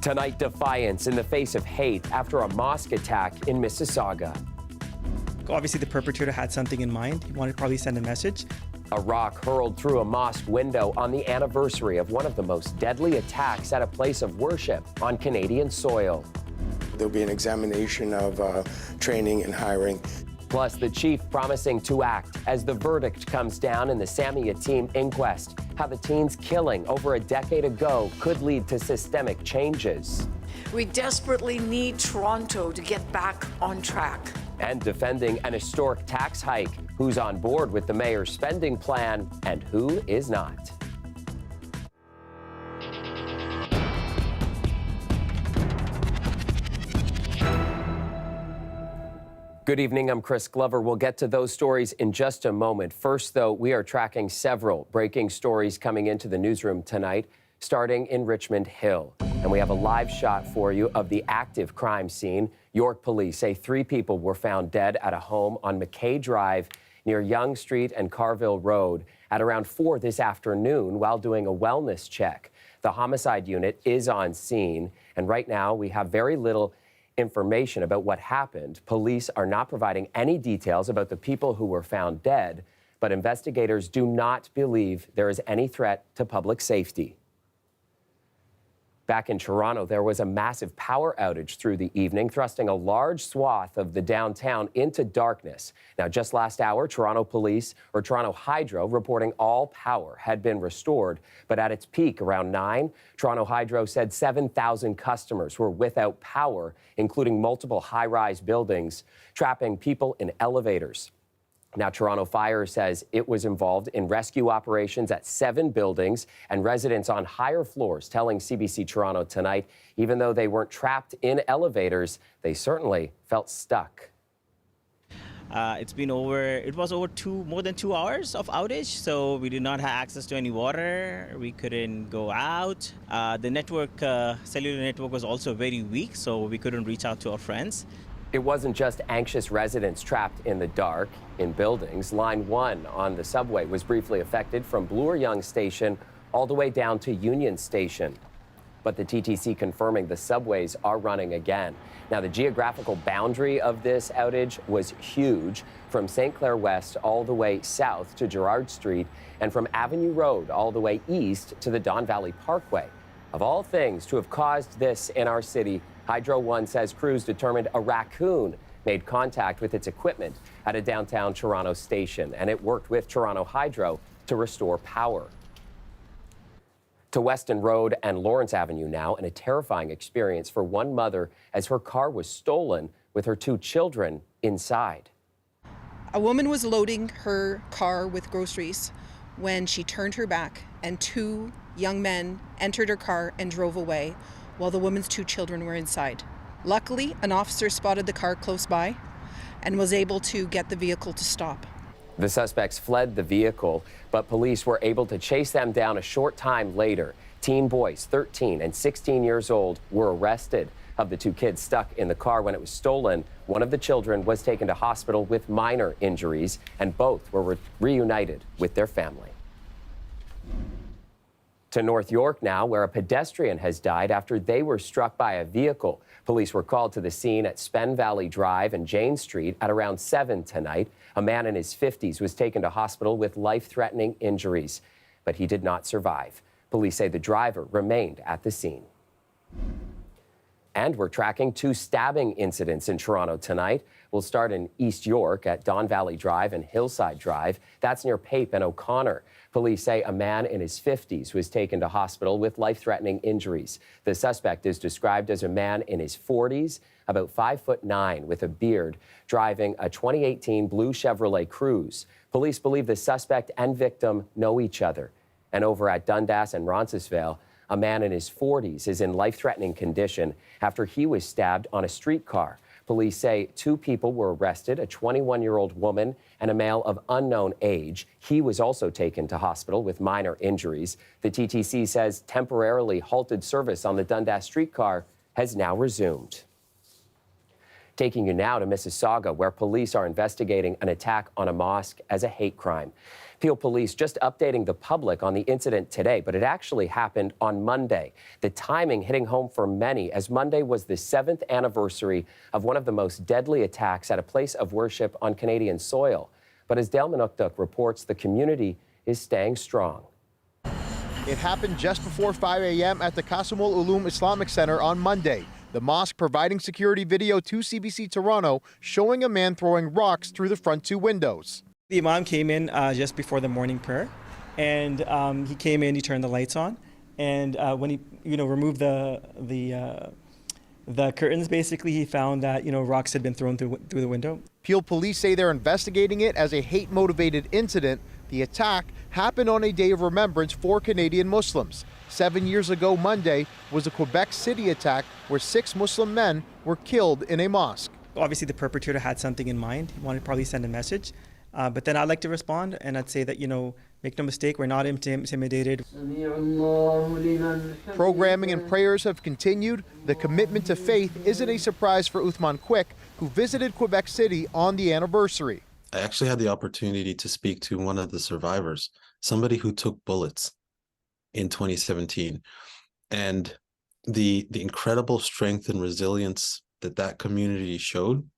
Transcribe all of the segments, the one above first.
Tonight, defiance in the face of hate after a mosque attack in Mississauga. Obviously, the perpetrator had something in mind. He wanted to probably send a message. A rock hurled through a mosque window on the anniversary of one of the most deadly attacks at a place of worship on Canadian soil. There'll be an examination of training and hiring. Plus, the chief promising to act as the verdict comes down in the Samia team inquest. How the teen's killing over a decade ago could lead to systemic changes. We desperately need Toronto to get back on track. And defending an historic tax hike. Who's on board with the mayor's spending plan and who is not? Good evening, I'm Chris Glover. We'll get to those stories in just a moment. First, though, we are tracking several breaking stories coming into the newsroom tonight, starting in Richmond Hill. And we have a live shot for you of the active crime scene. York police say 3 people were found dead at a home on McKay Drive near Yonge Street and Carville Road at around 4 this afternoon while doing a wellness check. The homicide unit is on scene, and right now we have very little information about what happened. Police are not providing any details about the people who were found dead, but investigators do not believe there is any threat to public safety. Back in Toronto, there was a massive power outage through the evening, thrusting a large swath of the downtown into darkness. Now, just last hour, Toronto Hydro reporting all power had been restored. But at its peak, around 9, Toronto Hydro said 7,000 customers were without power, including multiple high-rise buildings, trapping people in elevators. Now, Toronto Fire says it was involved in rescue operations at 7 buildings, and residents on higher floors telling CBC Toronto tonight, even though they weren't trapped in elevators, they certainly felt stuck. It was more than 2 hours of outage, so we did not have access to any water. We couldn't go out. The network, cellular network was also very weak, so we couldn't reach out to our friends. It wasn't just anxious residents trapped in the dark in buildings. Line 1 on the subway was briefly affected from Bloor-Yonge Station all the way down to Union Station. But the TTC confirming the subways are running again. Now, the geographical boundary of this outage was huge, from St. Clair West all the way south to Gerrard Street, and from Avenue Road all the way east to the Don Valley Parkway. Of all things to have caused this in our city, Hydro One says crews determined a raccoon made contact with its equipment at a downtown Toronto station, and it worked with Toronto Hydro to restore power. To Weston Road and Lawrence Avenue now, and a terrifying experience for one mother as her car was stolen with her 2 children inside. A woman was loading her car with groceries when she turned her back and 2 young men entered her car and drove away while the woman's 2 children were inside. Luckily, an officer spotted the car close by and was able to get the vehicle to stop. The suspects fled the vehicle, but police were able to chase them down a short time later. Teen boys, 13 and 16 years old, were arrested. Of the 2 kids stuck in the car when it was stolen, one of the children was taken to hospital with minor injuries, and both were reunited with their family. To North York now, where a pedestrian has died after they were struck by a vehicle. Police were called to the scene at Spen Valley Drive and Jane Street at around 7 tonight. A man in his 50s was taken to hospital with life-threatening injuries, but he did not survive. Police say the driver remained at the scene. And we're tracking 2 stabbing incidents in Toronto tonight. We'll start in East York at Don Valley Drive and Hillside Drive. That's near Pape and O'Connor. Police say a man in his 50s was taken to hospital with life-threatening injuries. The suspect is described as a man in his 40s, about 5'9", with a beard, driving a 2018 blue Chevrolet Cruze. Police believe the suspect and victim know each other. And over at Dundas and Roncesvalles, a man in his 40s is in life-threatening condition after he was stabbed on a streetcar. Police say 2 people were arrested, a 21-year-old woman and a male of unknown age. He was also taken to hospital with minor injuries. The TTC says temporarily halted service on the Dundas streetcar has now resumed. Taking you now to Mississauga, where police are investigating an attack on a mosque as a hate crime. Peel Police just updating the public on the incident today, but it actually happened on Monday. The timing hitting home for many, as Monday was the 7th anniversary of one of the most deadly attacks at a place of worship on Canadian soil. But as Dale Manukduk reports, the community is staying strong. It happened just before 5 a.m. at the Qasimul Ulum Islamic Center on Monday. The mosque providing security video to CBC Toronto showing a man throwing rocks through the front 2 windows. The imam came in just before the morning prayer, and he came in, he turned the lights on, and when he removed the curtains, basically he found that rocks had been thrown through the window. Peel Police say they're investigating it as a hate-motivated incident. The attack happened on a day of remembrance for Canadian Muslims. 7 years ago Monday was a Quebec City attack where 6 Muslim men were killed in a mosque. Obviously the perpetrator had something in mind. He wanted to probably send a message. But then I'd like to respond and I'd say that, make no mistake, we're not intimidated. Programming and prayers have continued. The commitment to faith isn't a surprise for Uthman Quick, who visited Quebec City on the anniversary. I actually had the opportunity to speak to one of the survivors, somebody who took bullets in 2017. And the incredible strength and resilience that community showed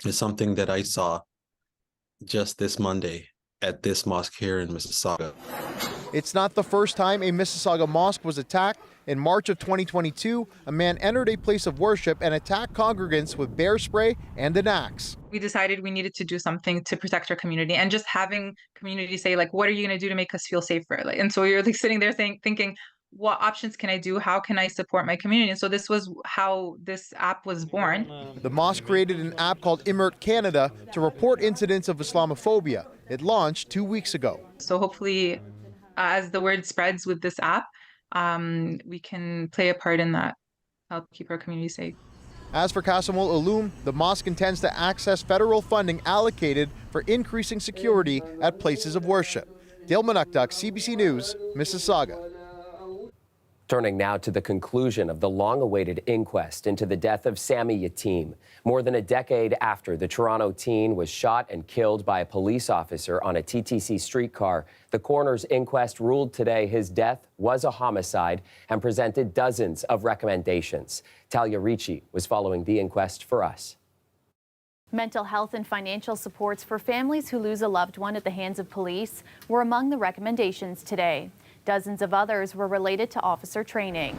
is something that I saw just this Monday at this mosque here in Mississauga. It's not the first time a Mississauga mosque was attacked. In March of 2022, a man entered a place of worship and attacked congregants with bear spray and an axe. We decided we needed to do something to protect our community, and just having community say, like, what are you going to do to make us feel safer? And so you're sitting there thinking, what options can I do? How can I support my community? And so this was how this app was born. The mosque created an app called Imert Canada to report incidents of Islamophobia. It launched 2 weeks ago. So hopefully, as the word spreads with this app, we can play a part in that, help keep our community safe. As for Qasimul Ulum, the mosque intends to access federal funding allocated for increasing security at places of worship. Dale Manukduk, CBC News, Mississauga. Turning now to the conclusion of the long-awaited inquest into the death of Sammy Yatim. More than a decade after the Toronto teen was shot and killed by a police officer on a TTC streetcar, the coroner's inquest ruled today his death was a homicide and presented dozens of recommendations. Talia Ricci was following the inquest for us. Mental health and financial supports for families who lose a loved one at the hands of police were among the recommendations today. Dozens of others were related to officer training.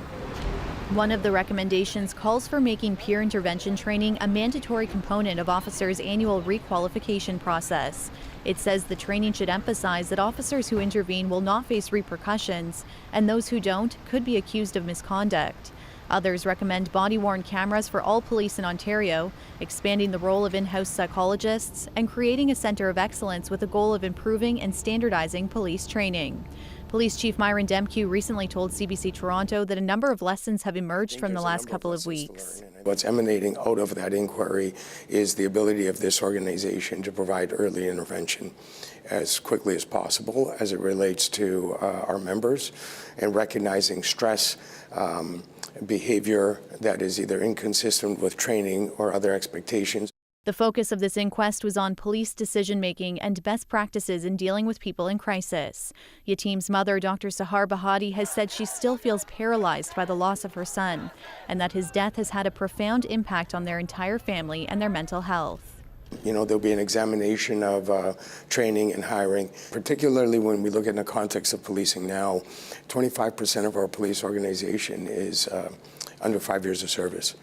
One of the recommendations calls for making peer intervention training a mandatory component of officers' annual requalification process. It says the training should emphasize that officers who intervene will not face repercussions, and those who don't could be accused of misconduct. Others recommend body-worn cameras for all police in Ontario, expanding the role of in-house psychologists, and creating a centre of excellence with a goal of improving and standardizing police training. Police Chief Myron Demkew recently told CBC Toronto that a number of lessons have emerged from the last couple of weeks. What's emanating out of that inquiry is the ability of this organization to provide early intervention as quickly as possible as it relates to our members, and recognizing stress, behavior that is either inconsistent with training or other expectations. The focus of this inquest was on police decision-making and best practices in dealing with people in crisis. Yatim's mother, Dr. Sahar Bahati, has said she still feels paralyzed by the loss of her son, and that his death has had a profound impact on their entire family and their mental health. There'll be an examination of training and hiring, particularly when we look in the context of policing now. 25% of our police organization is under 5 years of service.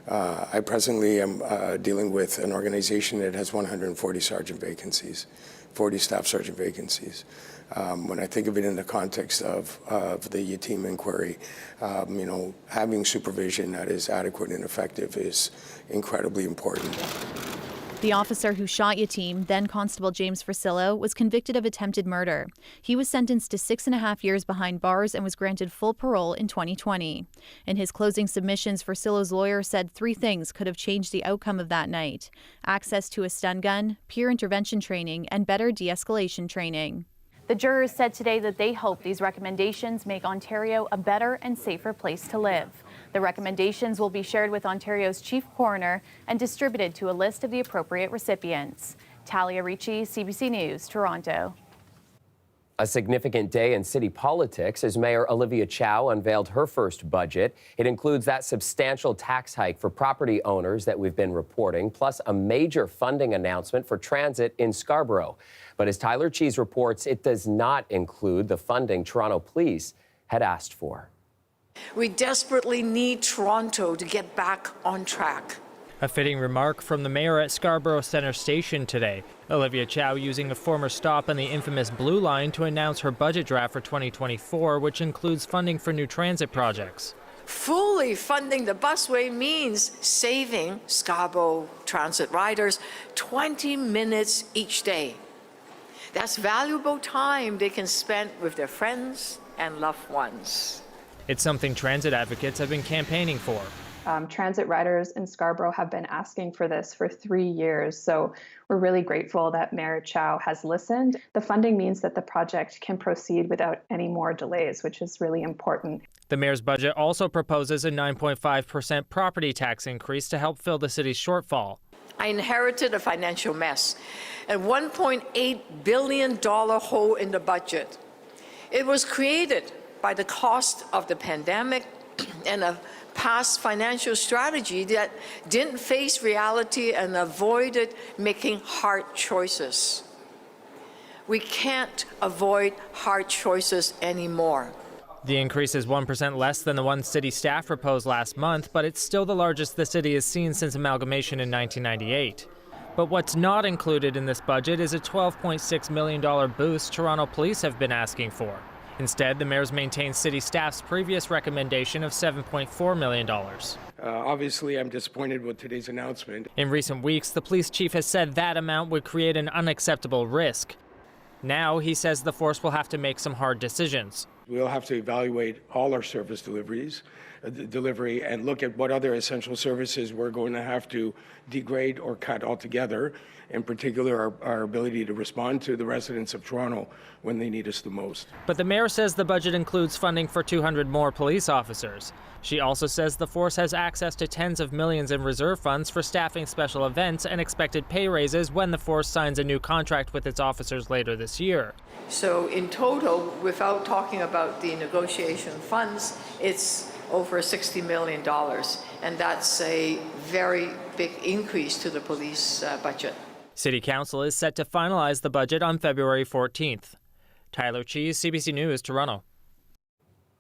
I presently am dealing with an organization that has 140 sergeant vacancies, 40 staff sergeant vacancies. When I think of it in the context of the Yatim inquiry, having supervision that is adequate and effective is incredibly important. The officer who shot Yatim, then Constable James Frasillo, was convicted of attempted murder. He was sentenced to 6.5 years behind bars and was granted full parole in 2020. In his closing submissions, Frasillo's lawyer said 3 things could have changed the outcome of that night: access to a stun gun, peer intervention training, and better de-escalation training. The jurors said today that they hope these recommendations make Ontario a better and safer place to live. The recommendations will be shared with Ontario's chief coroner and distributed to a list of the appropriate recipients. Talia Ricci, CBC News, Toronto. A significant day in city politics as Mayor Olivia Chow unveiled her first budget. It includes that substantial tax hike for property owners that we've been reporting, plus a major funding announcement for transit in Scarborough. But as Tyler Cheese reports, it does not include the funding Toronto police had asked for. We desperately need Toronto to get back on track. A fitting remark from the mayor at Scarborough Centre Station today. Olivia Chow using a former stop on the infamous Blue Line to announce her budget draft for 2024, which includes funding for new transit projects. Fully funding the busway means saving Scarborough transit riders 20 minutes each day. That's valuable time they can spend with their friends and loved ones. It's something transit advocates have been campaigning for. Transit riders in Scarborough have been asking for this for 3 years, so we're really grateful that Mayor Chow has listened. The funding means that the project can proceed without any more delays, which is really important. The mayor's budget also proposes a 9.5% property tax increase to help fill the city's shortfall. I inherited a financial mess, a $1.8 billion hole in the budget. It was created by the cost of the pandemic and a past financial strategy that didn't face reality and avoided making hard choices. We can't avoid hard choices anymore. The increase is 1% less than the one city staff proposed last month, but it's still the largest the city has seen since amalgamation in 1998. But what's not included in this budget is a $12.6 million boost Toronto police have been asking for. Instead, the mayor's maintained city staff's previous recommendation of $7.4 million. Obviously, I'm disappointed with today's announcement. In recent weeks, the police chief has said that amount would create an unacceptable risk. Now, he says the force will have to make some hard decisions. We'll have to evaluate all our service delivery and look at what other essential services we're going to have to degrade or cut altogether. In particular, our ability to respond to the residents of Toronto when they need us the most. But the mayor says the budget includes funding for 200 more police officers. She also says the force has access to tens of millions in reserve funds for staffing special events and expected pay raises when the force signs a new contract with its officers later this year. So in total, without talking about the negotiation funds, it's over $60 million. And that's a very big increase to the police budget. City Council is set to finalize the budget on February 14th. Tyler Cheese, CBC News, Toronto.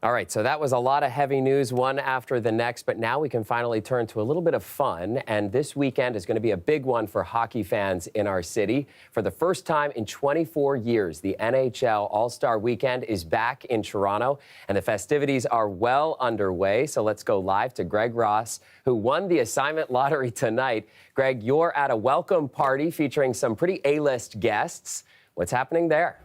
All right, so that was a lot of heavy news, one after the next, but now we can finally turn to a little bit of fun. And this weekend is going to be a big one for hockey fans in our city. For the first time in 24 years, the NHL AllStar Weekend is back in Toronto, and the festivities are well underway. So let's go live to Greg Ross, who won the assignment lottery tonight. Greg, you're at a welcome party featuring some pretty A-list guests. What's happening there?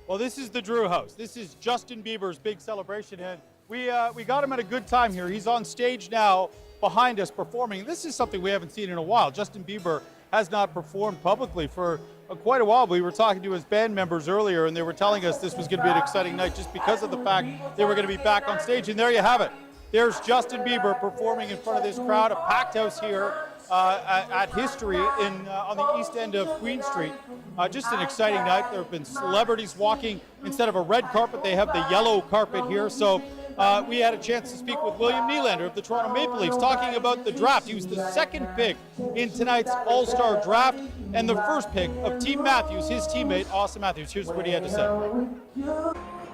Well, this is the Drew House. This is Justin Bieber's big celebration, and we got him at a good time here. He's on stage now behind us performing. This is something we haven't seen in a while. Justin Bieber has not performed publicly for quite a while. We were talking to his band members earlier, and they were telling us this was going to be an exciting night just because of the fact they were going to be back on stage, and there you have it. There's Justin Bieber performing in front of this crowd, a packed house here at History on the east end of Queen Street. Just an exciting night. There have been celebrities walking. Instead of a red carpet, they have the yellow carpet here. So we had a chance to speak with William Nylander of the Toronto Maple Leafs, talking about the draft. He was the second pick in tonight's All-Star draft and the first pick of Team Matthews, his teammate, Austin Matthews. Here's what he had to say.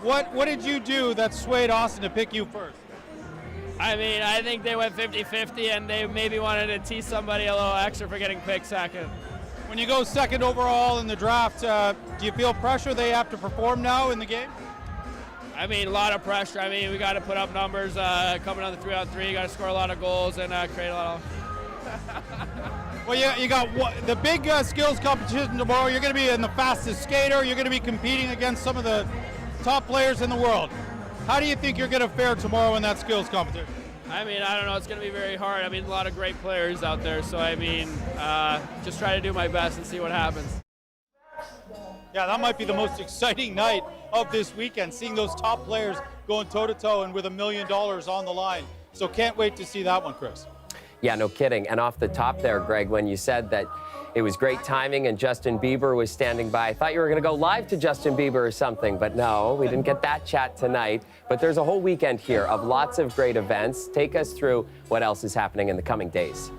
What did you do that swayed Austin to pick you first? I mean, I think they went 50-50, and they maybe wanted to tease somebody a little extra for getting picked second. When you go second overall in the draft, do you feel pressure they have to perform now in the game? I mean, a lot of pressure. I mean, we got to put up numbers coming on the 3-on-3. You got to score a lot of goals and create a lot of... Well, you got the big skills competition tomorrow. You're going to be in the fastest skater. You're going to be competing against some of the top players in the world. How do you think you're going to fare tomorrow in that skills competition? I mean, I don't know. It's going to be very hard. I mean, a lot of great players out there. So, I mean, just try to do my best and see what happens. Yeah, that might be the most exciting night of this weekend, seeing those top players going toe-to-toe and with $1 million on the line. So can't wait to see that one, Chris. Yeah, no kidding. And off the top there, Greg, when you said that it was great timing and Justin Bieber was standing by, I thought you were going to go live to Justin Bieber or something, but no, we didn't get that chat tonight. But there's a whole weekend here of lots of great events. Take us through what else is happening in the coming days.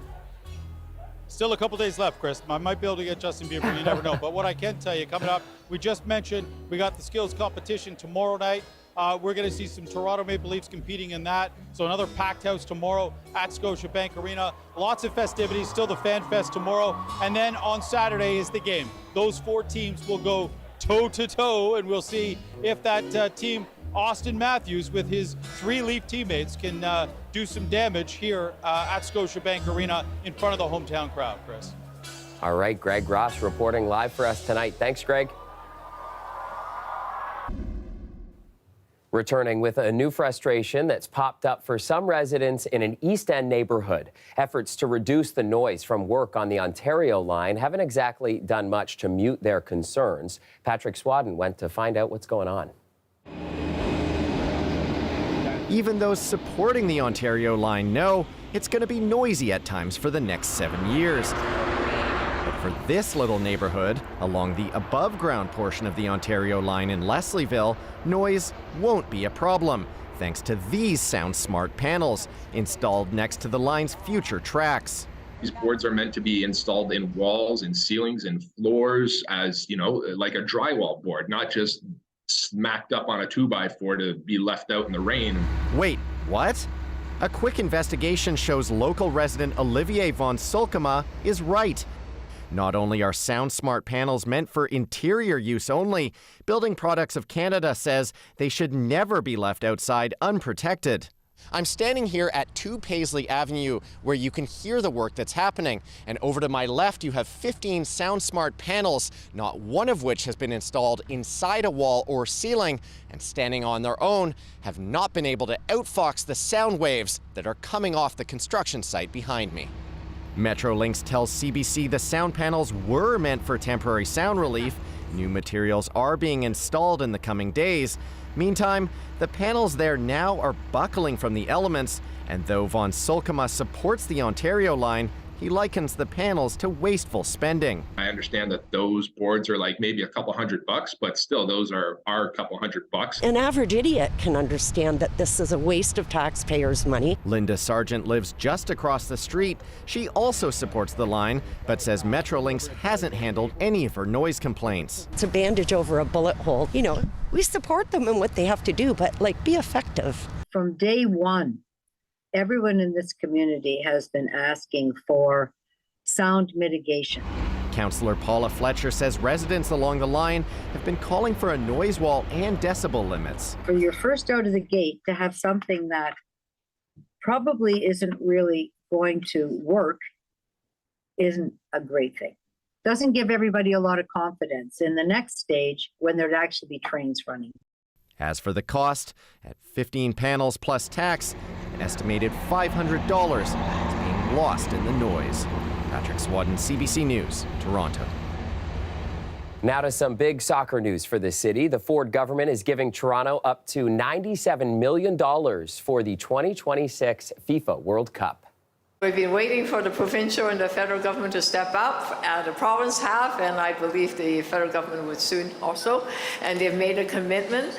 Still a couple days left, Chris. I might be able to get Justin Bieber, you never know. But what I can tell you, coming up, we just mentioned we got the skills competition tomorrow night. We're going to see some Toronto Maple Leafs competing in that. So another packed house tomorrow at Scotiabank Arena. Lots of festivities, still the Fan Fest tomorrow. And then on Saturday is the game. Those 4 teams will go toe-to-toe, and we'll see if that team, Austin Matthews, with his 3 Leaf teammates, can do some damage here at Scotiabank Arena in front of the hometown crowd, Chris. All right, Greg Ross reporting live for us tonight. Thanks, Greg. Returning with a new frustration that's popped up for some residents in an East End neighborhood. Efforts to reduce the noise from work on the Ontario line haven't exactly done much to mute their concerns. Patrick Swadden went to find out what's going on. Even those supporting the Ontario line know it's going to be noisy at times for the next 7 years. But for this little neighborhood, along the above-ground portion of the Ontario line in Leslieville, noise won't be a problem, thanks to these Sound Smart panels installed next to the line's future tracks. These boards are meant to be installed in walls and ceilings and floors as, like a drywall board, not just smacked up on a 2x4 to be left out in the rain. Wait, what? A quick investigation shows local resident Olivier von Sulkema is right. Not only are Sound Smart panels meant for interior use only, Building Products of Canada says they should never be left outside unprotected. I'm standing here at 2 Paisley Avenue, where you can hear the work that's happening. And over to my left, you have 15 Sound Smart panels, not one of which has been installed inside a wall or ceiling, and standing on their own, have not been able to outfox the sound waves that are coming off the construction site behind me. Metrolinx tells CBC the sound panels were meant for temporary sound relief. New materials are being installed in the coming days. Meantime, the panels there now are buckling from the elements, and though von Sulkema supports the Ontario line, he likens the panels to wasteful spending. I understand that those boards are like maybe a couple $100, but still those are a couple $100. An average idiot can understand that this is a waste of taxpayers' money. Linda Sargent lives just across the street. She also supports the line, but says Metrolinx hasn't handled any of her noise complaints. It's a bandage over a bullet hole. We support them in what they have to do, but be effective. From day one, everyone in this community has been asking for sound mitigation. Councillor Paula Fletcher says residents along the line have been calling for a noise wall and decibel limits. For your first out of the gate to have something that probably isn't really going to work isn't a great thing. Doesn't give everybody a lot of confidence in the next stage when there'd actually be trains running. As for the cost, at 15 panels plus tax, an estimated $500 is being lost in the noise. Patrick Swadden, CBC News, Toronto. Now to some big soccer news for the city. The Ford government is giving Toronto up to $97 million for the 2026 FIFA World Cup. We've been waiting for the provincial and the federal government to step up. The province have, and I believe the federal government would soon also. And they've made a commitment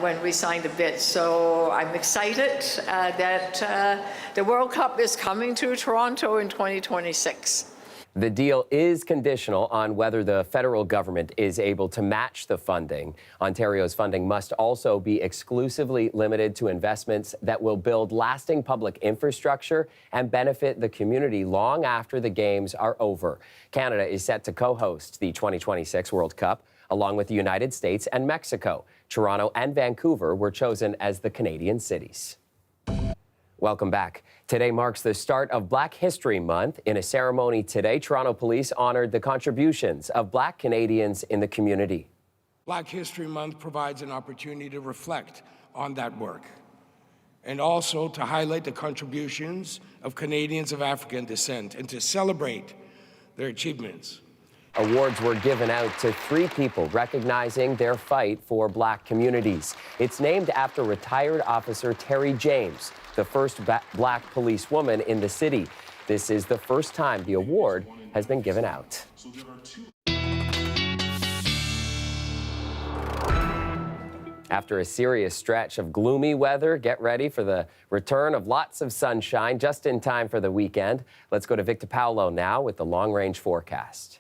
when we signed the bid. So I'm excited that the World Cup is coming to Toronto in 2026. The deal is conditional on whether the federal government is able to match the funding. Ontario's funding must also be exclusively limited to investments that will build lasting public infrastructure and benefit the community long after the games are over. Canada is set to co-host the 2026 World Cup, along with the United States and Mexico. Toronto and Vancouver were chosen as the Canadian cities. Welcome back. Today marks the start of Black History Month. In a ceremony today, Toronto Police honored the contributions of Black Canadians in the community. Black History Month provides an opportunity to reflect on that work and also to highlight the contributions of Canadians of African descent and to celebrate their achievements. Awards were given out to 3 people recognizing their fight for Black communities. It's named after retired officer Terry James, the first Black policewoman in the city. This is the first time the award has been given out. After a serious stretch of gloomy weather, get ready for the return of lots of sunshine just in time for the weekend. Let's go to Victor Paolo now with the long-range forecast.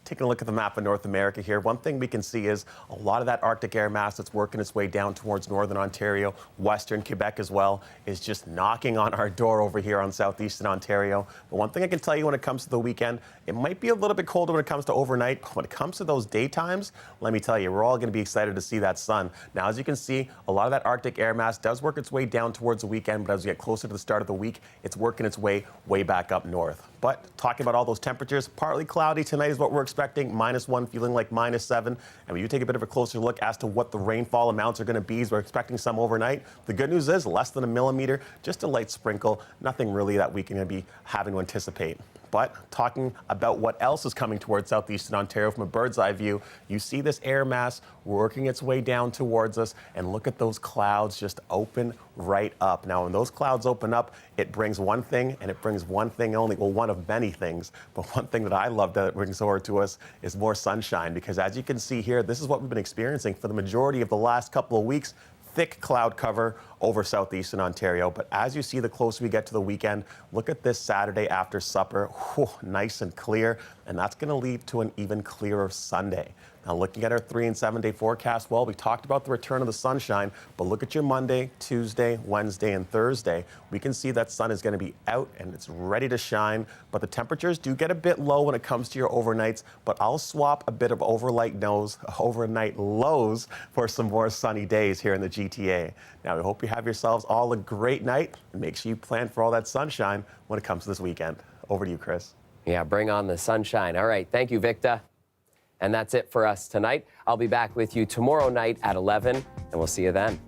Taking a look at the map of North America here, one thing we can see is a lot of that Arctic air mass that's working its way down towards northern Ontario, western Quebec as well, is just knocking on our door over here on southeastern Ontario. But one thing I can tell you when it comes to the weekend, it might be a little bit colder when it comes to overnight. When it comes to those daytimes, let me tell you, we're all going to be excited to see that sun. Now, as you can see, a lot of that Arctic air mass does work its way down towards the weekend, but as we get closer to the start of the week, it's working its way back up north. But talking about all those temperatures, partly cloudy tonight is what we're expecting, -1 feeling like -7. And when you take a bit of a closer look as to what the rainfall amounts are going to be, as we're expecting some overnight, the good news is less than a millimeter, just a light sprinkle, nothing really that we can be having to anticipate. But talking about what else is coming towards southeastern Ontario from a bird's eye view, you see this air mass working its way down towards us, and look at those clouds just open right up. Now, when those clouds open up, it brings one thing, and it brings one thing only, well, one of many things, but one thing that I love that it brings forward to us is more sunshine, because as you can see here, this is what we've been experiencing for the majority of the last couple of weeks. Thick cloud cover over southeastern Ontario. But as you see, the closer we get to the weekend, look at this Saturday after supper. Whew, nice and clear. And that's going to lead to an even clearer Sunday. Now, looking at our 3 and 7 day forecast, well, we talked about the return of the sunshine, but look at your Monday, Tuesday, Wednesday, and Thursday. We can see that sun is going to be out and it's ready to shine, but the temperatures do get a bit low when it comes to your overnights, but I'll swap a bit of overnight lows for some more sunny days here in the GTA. Now, we hope you have yourselves all a great night, and make sure you plan for all that sunshine when it comes to this weekend. Over to you, Chris. Yeah, bring on the sunshine. All right, thank you, Victor. And that's it for us tonight. I'll be back with you tomorrow night at 11, and we'll see you then.